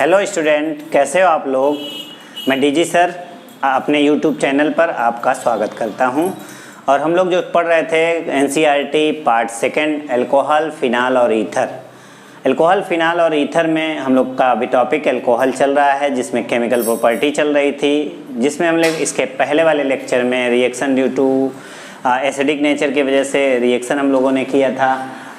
Hello student, कैसे हो आप लोग। मैं डीजी सर अपने यूट्यूब चैनल पर आपका स्वागत करता हूं। और हम लोग जो पढ़ रहे थे NCERT part second alcohol, phenol और ईथर। अल्कोहल, फिनाल और ईथर में हम लोग का अभी टॉपिक अल्कोहल चल रहा है, जिसमें केमिकल प्रॉपर्टी चल रही थी, जिसमें हम लोग इसके पहले वाले लेक्चर में reaction due to acidic nature की वजह से रिएक्शन हम लोगों ने किया था।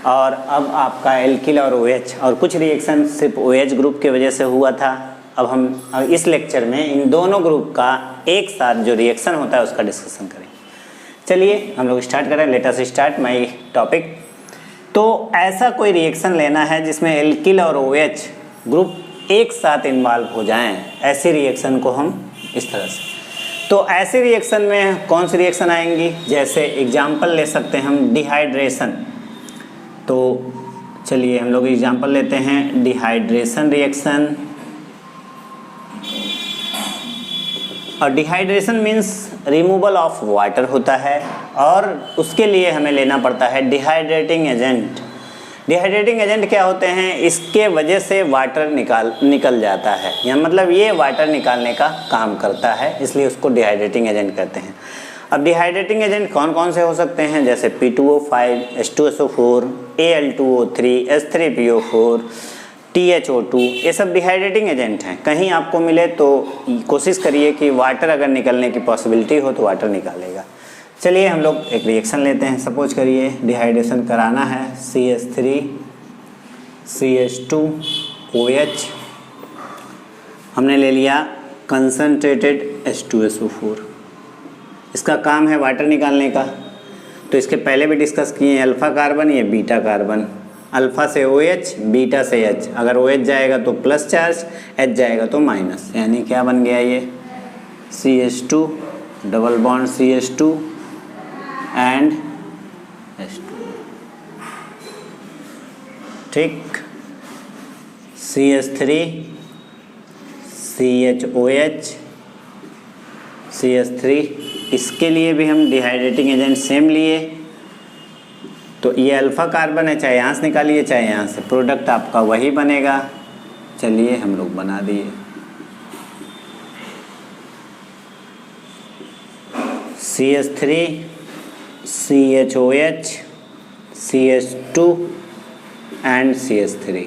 और अब आपका एल्किल और OH और कुछ रिएक्शन सिर्फ OH ग्रुप की वजह से हुआ था। अब हम इस लेक्चर में इन दोनों ग्रुप का एक साथ जो रिएक्शन होता है उसका डिस्कशन करेंगे। चलिए हम लोग स्टार्ट करें। Let us start my topic. तो ऐसा कोई रिएक्शन लेना है जिसमें एल्किल और OH ग्रुप एक साथ इन्वॉल्व हो जाएं, ऐसी रिएक्शन को हम इस तरह से। तो ऐसे रिएक्शन में कौन सी रिएक्शन आएंगी, जैसे एग्जाम्पल ले सकते हैं हम डिहाइड्रेशन। तो चलिए हम लोग एग्जाम्पल लेते हैं डिहाइड्रेशन रिएक्शन। और dehydration means removal of water होता है, और उसके लिए हमें लेना पड़ता है डिहाइड्रेटिंग एजेंट। डिहाइड्रेटिंग एजेंट क्या होते हैं, इसके वजह से वाटर निकल जाता है, या मतलब ये वाटर निकालने का काम करता है, इसलिए उसको डिहाइड्रेटिंग एजेंट कहते हैं। अब डिहाइड्रेटिंग एजेंट कौन कौन से हो सकते हैं, जैसे P2O5, H2SO4, Al2O3, H3PO4, THO2, ये सब डिहाइड्रेटिंग एजेंट हैं। कहीं आपको मिले तो कोशिश करिए कि वाटर अगर निकलने की पॉसिबिलिटी हो तो वाटर निकालेगा। चलिए हम लोग एक रिएक्शन लेते हैं। सपोज करिए डिहाइड्रेशन कराना है CH3 CH2 OH, हमने ले लिया कंसनट्रेटेड H2SO4। इसका काम है वाटर निकालने का। तो इसके पहले भी डिस्कस किए हैं, अल्फ़ा कार्बन या बीटा कार्बन। अल्फ़ा से OH, बीटा से H। अगर OH जाएगा तो प्लस चार्ज, H जाएगा तो माइनस, यानी क्या बन गया ये CH2 double bond CH2 and H2। ठीक, CH3 CHOH CH3, इसके लिए भी हम डिहाइड्रेटिंग एजेंट सेम लिए। तो ये अल्फ़ा कार्बन है, चाहे यहाँ से निकालिए चाहे यहाँ से, प्रोडक्ट आपका वही बनेगा। चलिए हम लोग बना दिए। CH3 CHOH CH2 and CH3,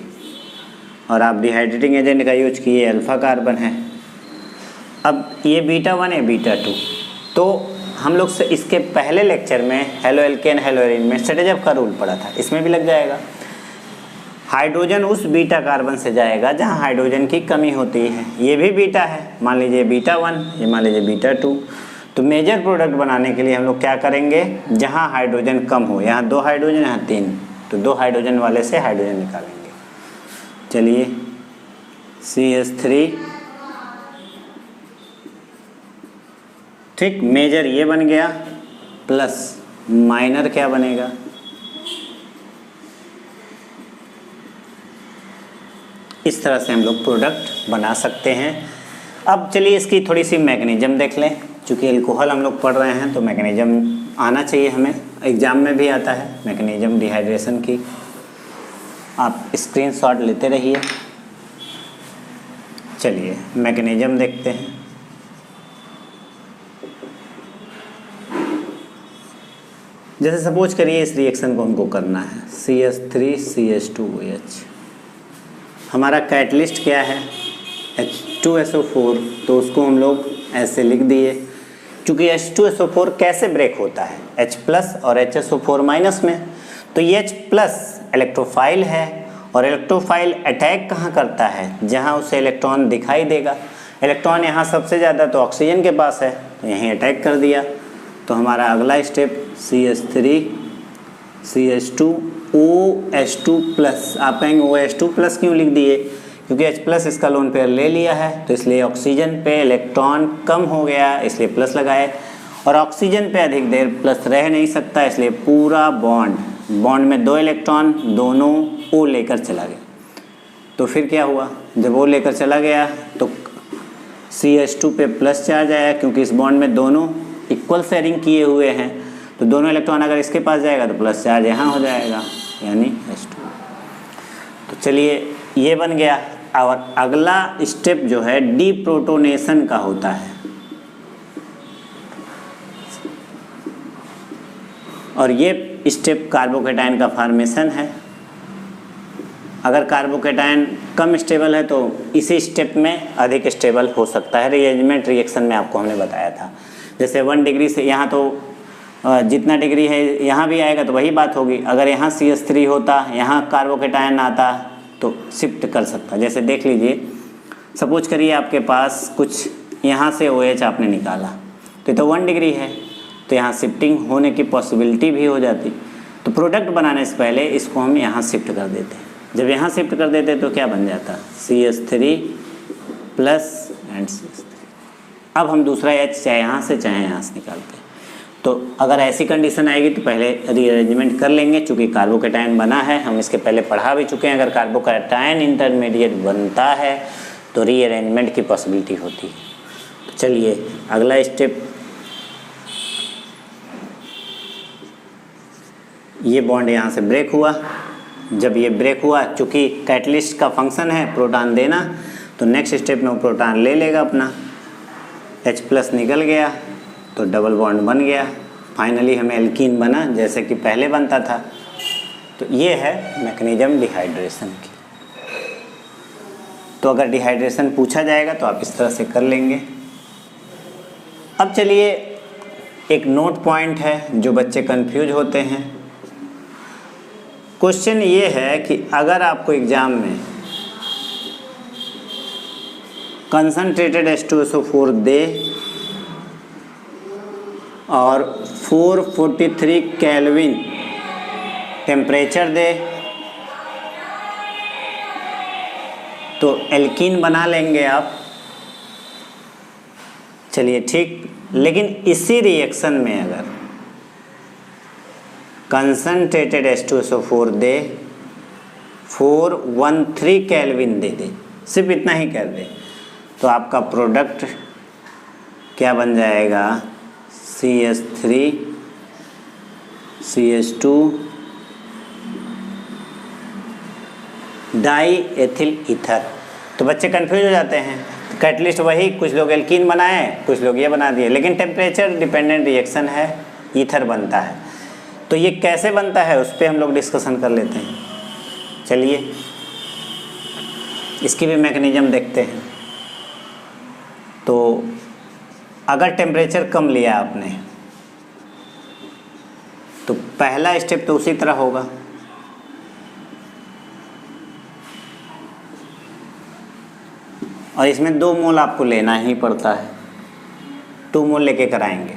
और आप डिहाइड्रेटिंग एजेंट का यूज किए, अल्फ़ा कार्बन है। अब ये बीटा 1 है बीटा 2। तो हम लोग से इसके पहले लेक्चर में हेलो एल्केन हेलो एरीन में स्ट्रेटजर का रूल पड़ा था, इसमें भी लग जाएगा। हाइड्रोजन उस बीटा कार्बन से जाएगा जहां हाइड्रोजन की कमी होती है। ये भी बीटा है, मान लीजिए बीटा 1, ये मान लीजिए बीटा 2। तो मेजर प्रोडक्ट बनाने के लिए हम लोग क्या करेंगे, जहाँ हाइड्रोजन कम हो, यहाँ 2 हाइड्रोजन यहाँ 3, तो 2 हाइड्रोजन वाले से हाइड्रोजन निकालेंगे। चलिए CH3, ठीक, मेजर ये बन गया, प्लस माइनर क्या बनेगा, इस तरह से हम लोग प्रोडक्ट बना सकते हैं। अब चलिए इसकी थोड़ी सी मैकेनिज्म देख लें। चूँकि अल्कोहल हम लोग पढ़ रहे हैं तो मैकेनिज्म आना चाहिए हमें, एग्जाम में भी आता है मैकेनिज्म डिहाइड्रेशन की। आप स्क्रीनशॉट लेते रहिए। चलिए मैकेनिज्म देखते हैं। जैसे सपोज करिए इस रिएक्शन को हमको करना है CH3 CH2 OH। हमारा कैटलिस्ट क्या है H2SO4, तो उसको हम लोग ऐसे लिख दिए। क्योंकि H2SO4 कैसे ब्रेक होता है, H+ और HSO4- में। तो ये H+ इलेक्ट्रोफाइल है, और इलेक्ट्रोफाइल अटैक कहाँ करता है, जहाँ उसे इलेक्ट्रॉन दिखाई देगा। इलेक्ट्रॉन यहाँ सबसे ज़्यादा तो ऑक्सीजन के पास है, तो यहीं अटैक कर दिया। तो हमारा अगला स्टेप CH3 CH2 OH2+। आप कहेंगे OH2+ क्यों लिख दिए, क्योंकि H+ इसका लोन पेयर ले लिया है, तो इसलिए ऑक्सीजन पे इलेक्ट्रॉन कम हो गया, इसलिए प्लस लगाए। और ऑक्सीजन पे अधिक देर प्लस रह नहीं सकता, इसलिए पूरा बॉन्ड में 2 इलेक्ट्रॉन दोनों O लेकर चला गया। तो फिर क्या हुआ, जब O लेकर चला गया तो CH2 पे प्लस चार्ज आया, क्योंकि इस बॉन्ड में दोनों इक्वल शेयरिंग किए हुए हैं। तो दोनों इलेक्ट्रॉन अगर इसके पास जाएगा तो प्लस चार्ज यहाँ हो जाएगा, यानी H2। तो चलिए ये बन गया। और अगला स्टेप जो है डीप्रोटोनेशन का होता है, और ये स्टेप कार्बोकेटाइन का फॉर्मेशन है। अगर कार्बोकेटाइन कम स्टेबल है तो इसी स्टेप में अधिक स्टेबल हो सकता है। रीअरेंजमेंट रिएक्शन में आपको हमने बताया था, जैसे 1 डिग्री से यहाँ तो जितना डिग्री है यहाँ भी आएगा तो वही बात होगी। अगर यहाँ CH3 होता, यहाँ कार्बोकेटाइन आता तो शिफ्ट कर सकता। जैसे देख लीजिए, सपोज करिए आपके पास कुछ यहाँ से OH आपने निकाला तो ये तो 1 डिग्री है, तो यहाँ शिफ्टिंग होने की पॉसिबिलिटी भी हो जाती। तो प्रोडक्ट बनाने से पहले इसको हम यहाँ शिफ्ट कर देते हैं। जब यहाँ शिफ्ट कर देते तो क्या बन जाता, CH3 प्लस एंड CH3। अब हम दूसरा H चाहे यहाँ से निकालते हैं। तो अगर ऐसी कंडीशन आएगी तो पहले रीअरेंजमेंट कर लेंगे, चूँकि कार्बोकेटाइन बना है, हम इसके पहले पढ़ा भी चुके हैं। अगर कार्बोकेटाइन इंटरमीडिएट बनता है तो रीअरेंजमेंट की पॉसिबिलिटी होती है। तो चलिए अगला स्टेप, ये बॉन्ड यहाँ से ब्रेक हुआ। जब ये ब्रेक हुआ, चूँकि कैटलिस्ट का फंक्शन है प्रोटॉन देना, तो नेक्स्ट स्टेप में वो प्रोटॉन ले लेगा अपना, H+ निकल गया तो डबल बॉन्ड बन गया। फाइनली हमें एल्कीन बना जैसे कि पहले बनता था। तो ये है मैकेनिज्म डिहाइड्रेशन की। तो अगर डिहाइड्रेशन पूछा जाएगा तो आप इस तरह से कर लेंगे। अब चलिए एक नोट पॉइंट है जो बच्चे कंफ्यूज होते हैं। क्वेश्चन ये है कि अगर आपको एग्जाम में कंसंट्रेटेड H2SO4 दे और 443 केल्विन टेम्परेचर दे तो एल्कीन बना लेंगे आप। चलिए ठीक, लेकिन इसी रिएक्शन में अगर कंसंट्रेटेड H2SO4 दे, 413 केल्विन दे, सिर्फ इतना ही कर दे, तो आपका प्रोडक्ट क्या बन जाएगा, CH3 CH2 die ethyl ether. तो बच्चे कंफ्यूज हो जाते हैं। कैटलिस्ट वही, कुछ लोग एल्कीन बनाए, कुछ लोग ये बना दिए, लेकिन टेम्परेचर डिपेंडेंट रिएक्शन है, ईथर बनता है। तो ये कैसे बनता है उस पर हम लोग डिस्कशन कर लेते हैं। चलिए इसकी भी मैकेनिज्म देखते हैं। तो अगर टेम्परेचर कम लिया आपने तो पहला स्टेप तो उसी तरह होगा। और इसमें 2 मोल आपको लेना ही पड़ता है, 2 मोल लेके कराएंगे।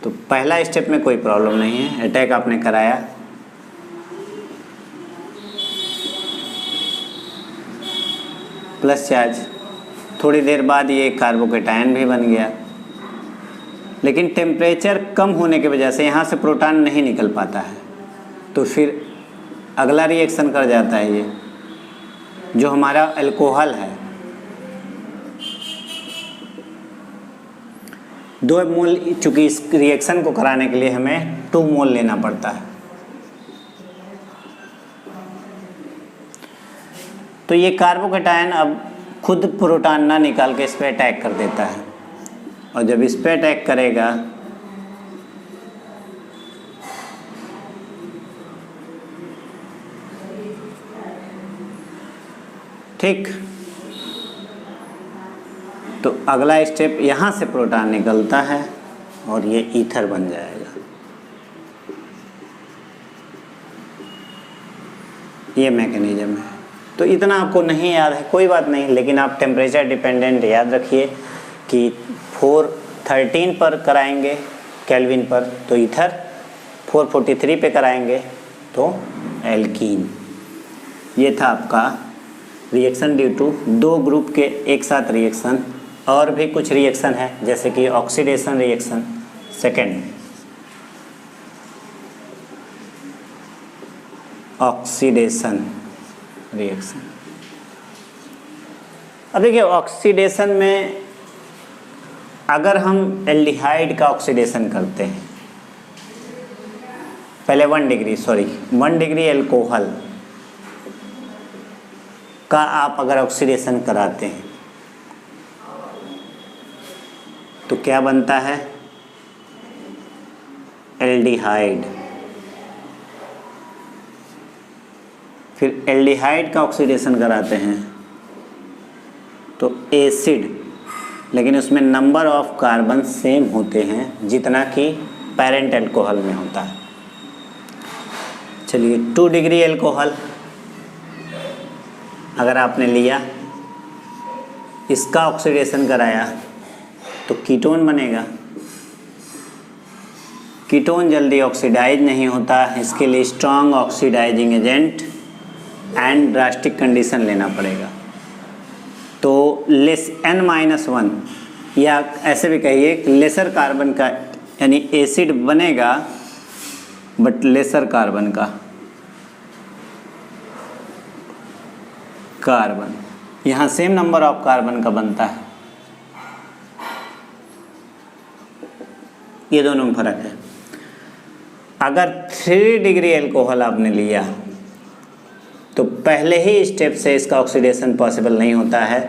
तो पहला स्टेप में कोई प्रॉब्लम नहीं है, अटैक आपने कराया, प्लस चार्ज, थोड़ी देर बाद ये कार्बोकेटाइन भी बन गया। लेकिन टेम्परेचर कम होने की वजह से यहाँ से प्रोटॉन नहीं निकल पाता है, तो फिर अगला रिएक्शन कर जाता है ये जो हमारा अल्कोहल है। 2 मोल, चूँकि इस रिएक्शन को कराने के लिए हमें 2 मोल लेना पड़ता है। तो ये कार्बोकेटाइन अब खुद प्रोटॉन ना निकाल के इस पर अटैक कर देता है, और जब इस पर अटैक करेगा ठीक, तो अगला स्टेप यहाँ से प्रोटॉन निकलता है और ये ईथर बन जाएगा। ये मैकेनिज्म है। तो इतना आपको नहीं याद है, कोई बात नहीं, लेकिन आप टेम्परेचर डिपेंडेंट याद रखिए कि 413 पर कराएंगे केल्विन पर तो ईथर, 443 पे कराएंगे तो एल्कीन। ये था आपका रिएक्शन ड्यू टू 2 ग्रुप के एक साथ रिएक्शन। और भी कुछ रिएक्शन है जैसे कि oxidation reaction, second oxidation reaction. अब देखिए ऑक्सीडेशन में अगर हम एल्डिहाइड का ऑक्सीडेशन करते हैं, पहले 1 डिग्री एल्कोहल का आप अगर ऑक्सीडेशन कराते हैं तो क्या बनता है? एल्डिहाइड। फिर एल्डिहाइड का ऑक्सीडेशन कराते हैं तो एसिड, लेकिन उसमें नंबर ऑफ कार्बन सेम होते हैं जितना कि पेरेंट अल्कोहल में होता है। चलिए 2 डिग्री अल्कोहल अगर आपने लिया, इसका ऑक्सीडेशन कराया तो कीटोन बनेगा। कीटोन जल्दी ऑक्सीडाइज नहीं होता, इसके लिए strong oxidizing agent and drastic condition लेना पड़ेगा। तो N-1 या ऐसे भी कहिए लेसर कार्बन का यानी एसिड बनेगा बट लेसर कार्बन का कार्बन, यहाँ सेम नंबर ऑफ कार्बन का बनता है। ये दोनों में फर्क है। अगर 3 डिग्री अल्कोहल आपने लिया तो पहले ही स्टेप से इसका ऑक्सीडेशन पॉसिबल नहीं होता है।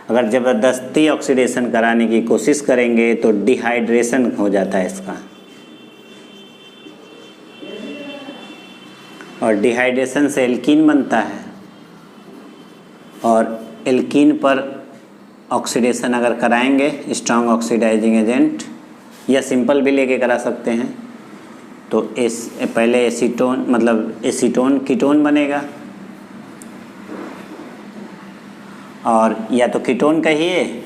अगर ज़बरदस्ती ऑक्सीडेशन कराने की कोशिश करेंगे तो डिहाइड्रेशन हो जाता है इसका, और डिहाइड्रेशन से एल्कीन बनता है, और एल्कीन पर ऑक्सीडेशन अगर कराएंगे स्ट्रॉन्ग ऑक्सीडाइजिंग एजेंट या सिंपल भी लेके करा सकते हैं तो पहले एसीटोन मतलब एसीटोन कीटोन बनेगा, और या तो कीटोन कहिए,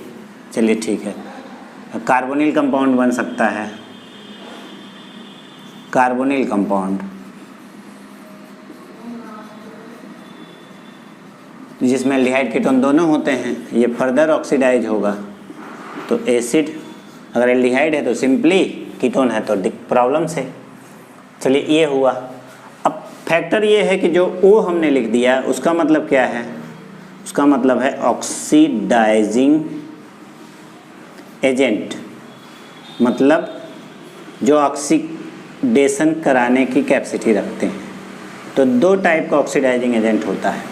चलिए ठीक है, कार्बोनिल कंपाउंड बन सकता है। कार्बोनिल कंपाउंड जिसमें एल्डिहाइड कीटोन दोनों होते हैं, ये फर्दर ऑक्सीडाइज होगा तो एसिड, अगर एल्डिहाइड है तो सिंपली, कीटोन है तो प्रॉब्लम से। चलिए ये हुआ। अब फैक्टर ये है कि जो O हमने लिख दिया उसका मतलब क्या है? उसका मतलब है ऑक्सीडाइजिंग एजेंट, मतलब जो ऑक्सीडेशन कराने की कैपेसिटी रखते हैं। तो 2 टाइप का ऑक्सीडाइजिंग एजेंट होता है,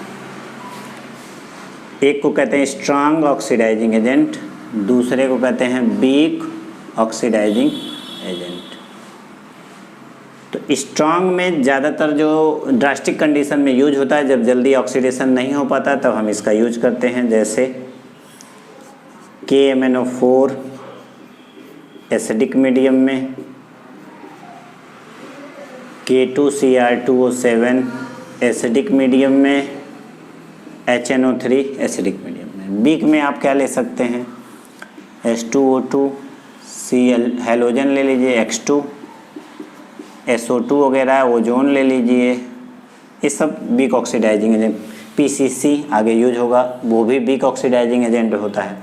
एक को कहते हैं स्ट्रॉन्ग ऑक्सीडाइजिंग एजेंट, दूसरे को कहते हैं वीक ऑक्सीडाइजिंग एजेंट। तो स्ट्रॉन्ग में ज़्यादातर जो ड्रास्टिक कंडीशन में यूज होता है, जब जल्दी ऑक्सीडेशन नहीं हो पाता तब हम इसका यूज करते हैं, जैसे KMnO4 एसिडिक मीडियम में, K2Cr2O7 एसिडिक मीडियम में, HNO3 एसिडिक मीडियम में। वीक में आप क्या ले सकते हैं? H2O2 Cl हेलोजन ले लीजिए, X2 SO2 वगैरह, ओजोन ले लीजिए, ये सब वीक ऑक्सीडाइजिंग एजेंट। PCC आगे यूज होगा, वो भी वीक ऑक्सीडाइजिंग एजेंट होता है।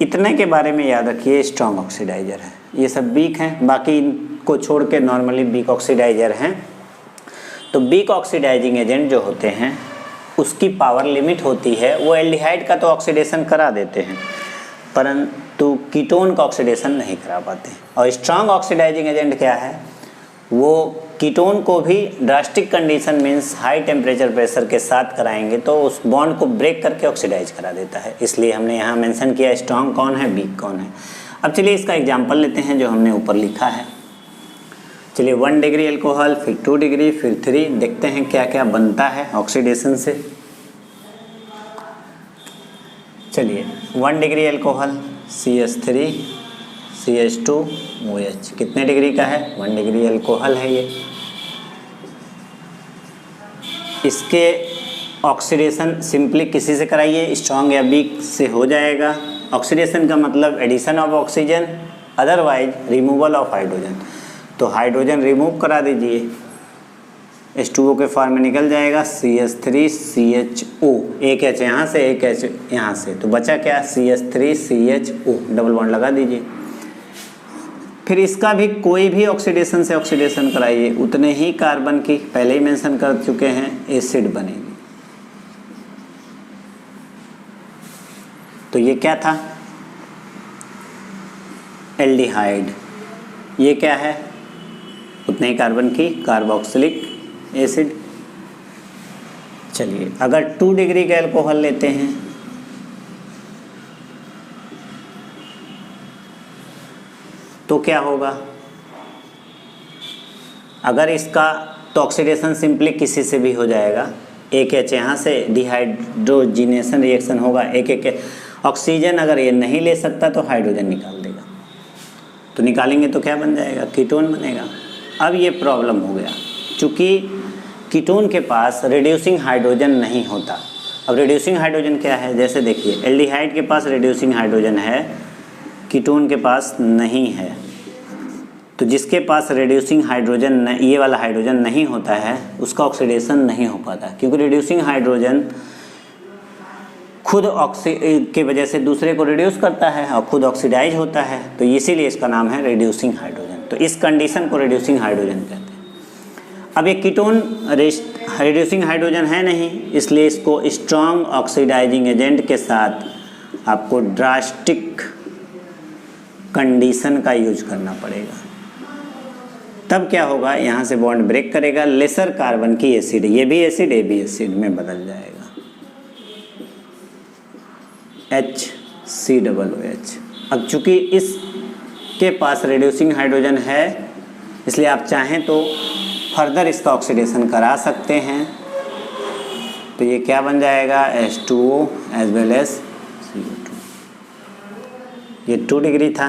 इतने के बारे में याद रखिए, स्ट्रॉन्ग ऑक्सीडाइजर है, ये सब वीक हैं, बाकी इनको छोड़ के नॉर्मली वीक ऑक्सीडाइजर हैं। तो वीक ऑक्सीडाइजिंग एजेंट जो होते हैं उसकी पावर लिमिट होती है, वो एल्डिहाइड का तो ऑक्सीडेशन करा देते हैं परंतु कीटोन का ऑक्सीडेशन नहीं करा पाते। और स्ट्रॉन्ग ऑक्सीडाइजिंग एजेंट क्या है? वो कीटोन को भी drastic condition means high temperature pressure के साथ कराएंगे तो उस बॉन्ड को ब्रेक करके ऑक्सीडाइज करा देता है। इसलिए हमने यहाँ मेंशन किया स्ट्रॉन्ग कौन है, वीक कौन है। अब चलिए इसका एग्जांपल लेते हैं जो हमने ऊपर लिखा है। चलिए 1 डिग्री अल्कोहल, फिर 2 डिग्री, फिर 3, देखते हैं क्या क्या बनता है ऑक्सीडेशन से। चलिए 1 डिग्री अल्कोहल CH3 CH2OH कितने डिग्री का है? 1 डिग्री अल्कोहल है ये। इसके ऑक्सीडेशन सिंपली किसी से कराइए, स्ट्रॉन्ग या वीक से हो जाएगा। ऑक्सीडेशन का मतलब addition of oxygen, otherwise removal of hydrogen. तो हाइड्रोजन रिमूव करा दीजिए, H2O के फॉर्म में निकल जाएगा CH3CHO, एक H यहाँ से एक H यहाँ से, तो बचा क्या? CH3CHO, डबल बॉन्ड लगा दीजिए। फिर इसका भी कोई भी ऑक्सीडेशन से ऑक्सीडेशन कराइए, उतने ही कार्बन की पहले ही मेंशन कर चुके हैं एसिड बनेगी। तो ये क्या था? एल्डिहाइड। ये क्या है? उतने ही कार्बन की कार्बोक्सिलिक एसिड। चलिए अगर 2 डिग्री का अल्कोहल लेते हैं तो क्या होगा? अगर इसका तो ऑक्सीडेशन सिंपली किसी से भी हो जाएगा। एक एच यहाँ से डिहाइड्रोजिनेशन रिएक्शन होगा, एक ऑक्सीजन अगर ये नहीं ले सकता तो हाइड्रोजन निकाल देगा, तो निकालेंगे तो क्या बन जाएगा? कीटोन बनेगा। अब ये प्रॉब्लम हो गया, चूँकि कीटोन के पास रिड्यूसिंग हाइड्रोजन नहीं होता। अब रिड्यूसिंग हाइड्रोजन क्या है? जैसे देखिए एल्डिहाइड के पास रिड्यूसिंग हाइड्रोजन है, कीटोन के पास नहीं है। तो जिसके पास रिड्यूसिंग हाइड्रोजन ये वाला हाइड्रोजन नहीं होता है उसका ऑक्सीडेशन नहीं हो पाता, क्योंकि रिड्यूसिंग हाइड्रोजन खुद के वजह से दूसरे को रिड्यूस करता है और खुद ऑक्सीडाइज होता है, तो इसीलिए इसका नाम है रिड्यूसिंग हाइड्रोजन। तो इस कंडीशन को रिड्यूसिंग हाइड्रोजन कहते हैं। अब ये कीटोन रिड्यूसिंग हाइड्रोजन है नहीं, इसलिए इसको स्ट्रॉन्ग ऑक्सीडाइजिंग एजेंट के साथ आपको ड्रास्टिक कंडीशन का यूज करना पड़ेगा। तब क्या होगा? यहाँ से बॉन्ड ब्रेक करेगा, लेसर कार्बन की एसिड, ये भी एसिड ए भी एसिड में बदल जाएगा, HCOOH। अब चूंकि इसके पास रिड्यूसिंग हाइड्रोजन है, इसलिए आप चाहें तो फर्दर इसका ऑक्सीडेशन करा सकते हैं। तो ये क्या बन जाएगा? H2O as well as CO2। ये 2 डिग्री था।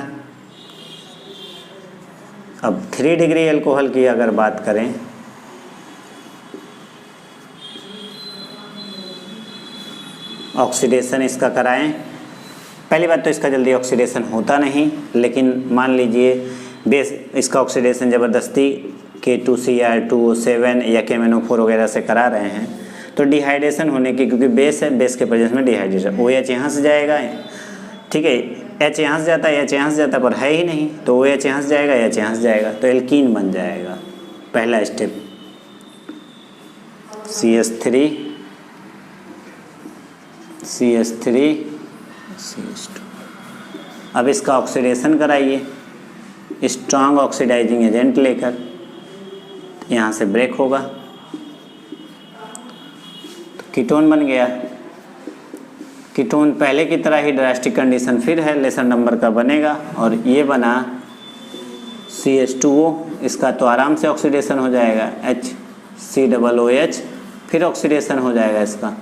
अब 3 डिग्री अल्कोहल की अगर बात करें, ऑक्सीडेशन इसका कराएं। पहली बात तो इसका जल्दी ऑक्सीडेशन होता नहीं, लेकिन मान लीजिए बेस इसका ऑक्सीडेशन ज़बरदस्ती K2Cr2O7 या KMnO4 वगैरह से करा रहे हैं, तो डिहाइड्रेशन होने की, क्योंकि बेस है, बेस के प्रेजेंस में डिहाइड्रेशन, OH यहाँ से जाएगा, ठीक है, H यहाँ से जाता है, H यहाँ से जाता है, पर है ही नहीं, तो OH यहाँ से जाएगा, H यहाँ से जाएगा, तो एल्कीन बन जाएगा। पहला स्टेप CH3 CH2। अब इसका ऑक्सीडेशन कराइए स्ट्रॉन्ग ऑक्सीडाइजिंग एजेंट लेकर, यहाँ से ब्रेक होगा तो कीटोन बन गया। कीटोन पहले की तरह ही ड्रास्टिक कंडीशन फिर है, लेसर नंबर का बनेगा, और ये बना CH2O। इसका तो आराम से ऑक्सीडेशन हो जाएगा, HCOOH, फिर ऑक्सीडेशन हो जाएगा इसका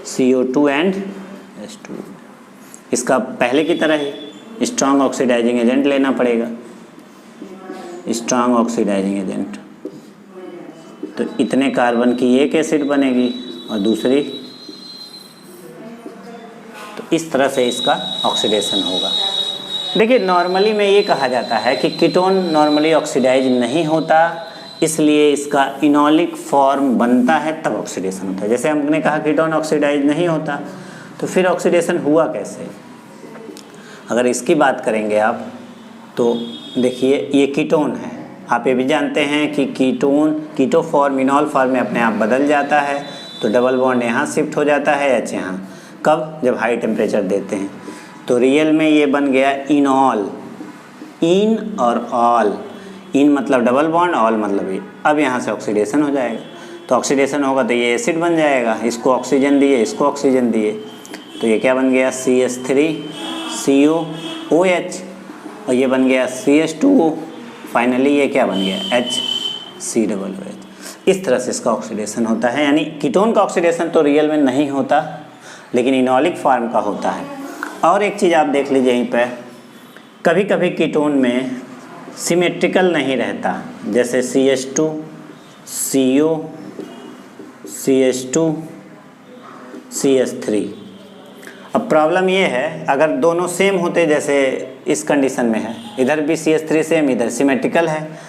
CO2 एंड H2O। इसका पहले की तरह ही स्ट्रॉन्ग ऑक्सीडाइजिंग एजेंट लेना पड़ेगा, स्ट्रॉन्ग ऑक्सीडाइजिंग एजेंट। तो इतने कार्बन की एक एसिड बनेगी और दूसरी, तो इस तरह से इसका ऑक्सीडेशन होगा। देखिए नॉर्मली में ये कहा जाता है कि कीटोन नॉर्मली ऑक्सीडाइज नहीं होता, इसलिए इसका इनॉलिक फॉर्म बनता है तब ऑक्सीडेशन होता है। जैसे हमने कहा कीटोन ऑक्सीडाइज नहीं होता, तो फिर ऑक्सीडेशन हुआ कैसे? अगर इसकी बात करेंगे आप तो देखिए ये कीटोन है, आप ये भी जानते हैं कि ketone keto form enol form में अपने आप बदल जाता है, तो डबल बॉन्ड यहाँ शिफ्ट हो जाता है H यहाँ, कब? जब हाई टेम्परेचर देते हैं। तो रियल में ये बन गया इनॉल, इन और ऑल, इन मतलब डबल बॉन्ड, ऑल मतलब ये। अब यहाँ से ऑक्सीडेशन हो जाएगा, तो ऑक्सीडेशन होगा तो ये एसिड बन जाएगा, इसको ऑक्सीजन दिए, इसको ऑक्सीजन दिए, तो ये क्या बन गया? CH3COOH, और ये बन गया CH2O। फाइनली ये क्या बन गया? HCOOH। इस तरह से इसका ऑक्सीडेशन होता है। यानी कीटोन का ऑक्सीडेशन तो रियल में नहीं होता, लेकिन इनॉलिक फॉर्म का होता है। और एक चीज़ आप देख लीजिए यहीं पर, कभी कभी कीटोन में सिमेट्रिकल नहीं रहता, जैसे CH2 CO CH2 CH3। अब प्रॉब्लम ये है, अगर दोनों सेम होते, जैसे इस कंडीशन में है, इधर भी CH3 सेम, इधर सिमेट्रिकल है,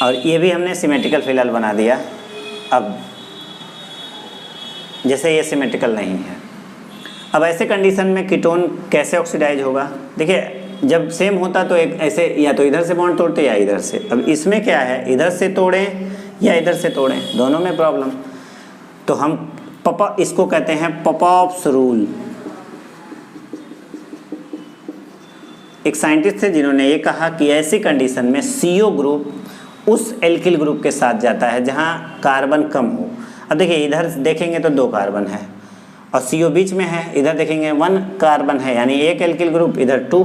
और ये भी हमने सिमेट्रिकल फिलहाल बना दिया। अब जैसे ये सिमेट्रिकल नहीं है, अब ऐसे कंडीशन में कीटोन कैसे ऑक्सीडाइज होगा? देखिए जब सेम होता तो एक ऐसे, या तो इधर से बॉन्ड तोड़ते या इधर से। अब इसमें क्या है, इधर से तोड़ें या इधर से तोड़ें, दोनों में प्रॉब्लम। तो हम इसको कहते हैं पॉपॉफ्स रूल। एक साइंटिस्ट थे जिन्होंने ये कहा कि ऐसी कंडीशन में CO ग्रुप उस एल्किल ग्रुप के साथ जाता है जहाँ कार्बन कम हो। अब देखिए इधर देखेंगे तो 2 कार्बन है और CO बीच में है, इधर देखेंगे 1 कार्बन है यानी एक एल्किल ग्रुप, इधर 2,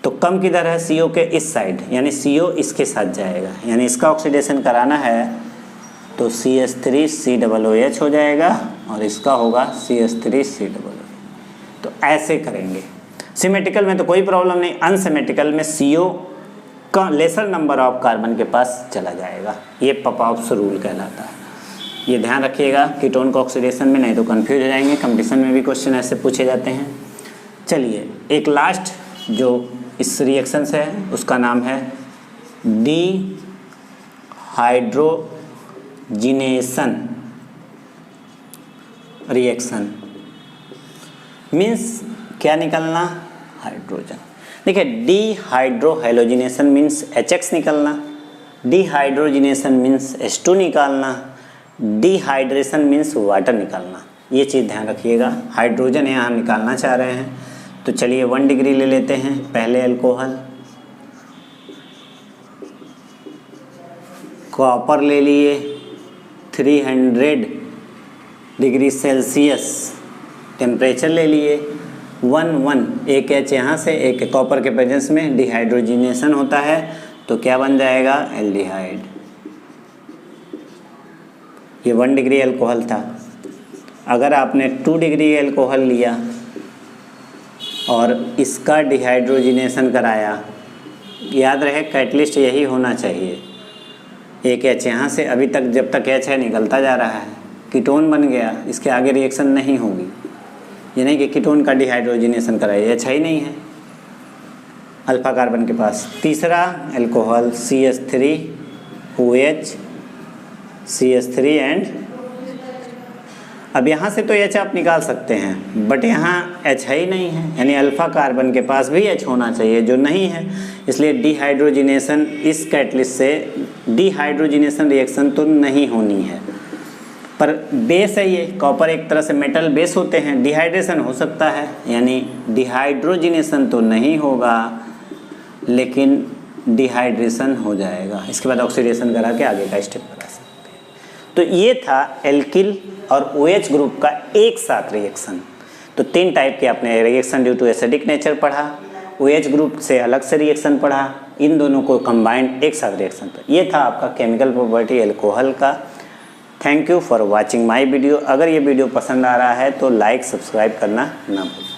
तो कम किधर है CO के इस साइड, यानी CO इसके साथ जाएगा, यानी इसका ऑक्सीडेशन कराना है तो CH3COOH हो जाएगा और इसका होगा CH3COOH। तो ऐसे करेंगे। सिमेट्रिकल में तो कोई प्रॉब्लम नहीं, अनसिमेट्रिकल में CO का लेसर नंबर ऑफ कार्बन के पास चला जाएगा, ये पॉप्स रूल कहलाता है। ये ध्यान रखिएगा कीटोन का ऑक्सीडेशन में, नहीं तो कंफ्यूज हो जाएंगे, कंपटीशन में भी क्वेश्चन ऐसे पूछे जाते हैं। चलिए एक लास्ट जो इस रिएक्शन से है उसका नाम है डिहाइड्रोजिनेशन रिएक्शन। मीन्स क्या निकलना, हाइड्रोजन। देखिए डिहाइड्रोहेलोजिनेशन मीन्स HX निकलना, डिहाइड्रोजिनेशन मीन्स H2 निकालना, डिहाइड्रेशन मीन्स वाटर निकालना। ये चीज़ ध्यान रखिएगा। हाइड्रोजन यहाँ हम निकालना चाह रहे हैं, तो चलिए 1 डिग्री ले लेते हैं। पहले अल्कोहल, कॉपर ले लिए 300 डिग्री सेल्सियस टेम्परेचर ले लिए, 1 एक H यहाँ से, एक कॉपर के प्रेजेंस में डिहाइड्रोजिनेशन होता है तो क्या बन जाएगा, एल्डिहाइड। ये 1 डिग्री अल्कोहल था। अगर आपने 2 डिग्री अल्कोहल लिया और इसका डिहाइड्रोजिनेशन कराया, याद रहे कैटलिस्ट यही होना चाहिए। एक H यहाँ से, अभी तक जब तक H है निकलता जा रहा है, कीटोन बन गया, इसके आगे रिएक्शन नहीं होगी। ये नहीं कि कीटोन का डिहाइड्रोजिनेशन कराया, H ही नहीं है अल्फा कार्बन के पास। तीसरा अल्कोहल CH3OH, CH3 एंड, अब यहाँ से तो H आप निकाल सकते हैं, बट यहाँ H ही नहीं है, यानी अल्फा कार्बन के पास भी H होना चाहिए जो नहीं है। इसलिए डिहाइड्रोजिनेशन इस कैटलिस्ट से डिहाइड्रोजिनेशन रिएक्शन तो नहीं होनी है। पर बेस है ये, कॉपर एक तरह से मेटल बेस होते हैं, डिहाइड्रेशन हो सकता है, यानी डिहाइड्रोजिनेशन तो नहीं होगा लेकिन डिहाइड्रेशन हो जाएगा। इसके बाद ऑक्सीडेशन करा के आगे का स्टेप करा सकते हैं। तो ये था एल्किल और OH ग्रुप का एक साथ रिएक्शन। तो 3 टाइप के आपने reaction due to acidic nature पढ़ा, OH ग्रुप से अलग से रिएक्शन पढ़ा, इन दोनों को कंबाइंड एक साथ रिएक्शन पढ़ा। ये था आपका केमिकल प्रॉपर्टी अल्कोहल का। Thank you for watching my video. अगर ये वीडियो पसंद आ रहा है तो लाइक सब्सक्राइब करना ना भूलें।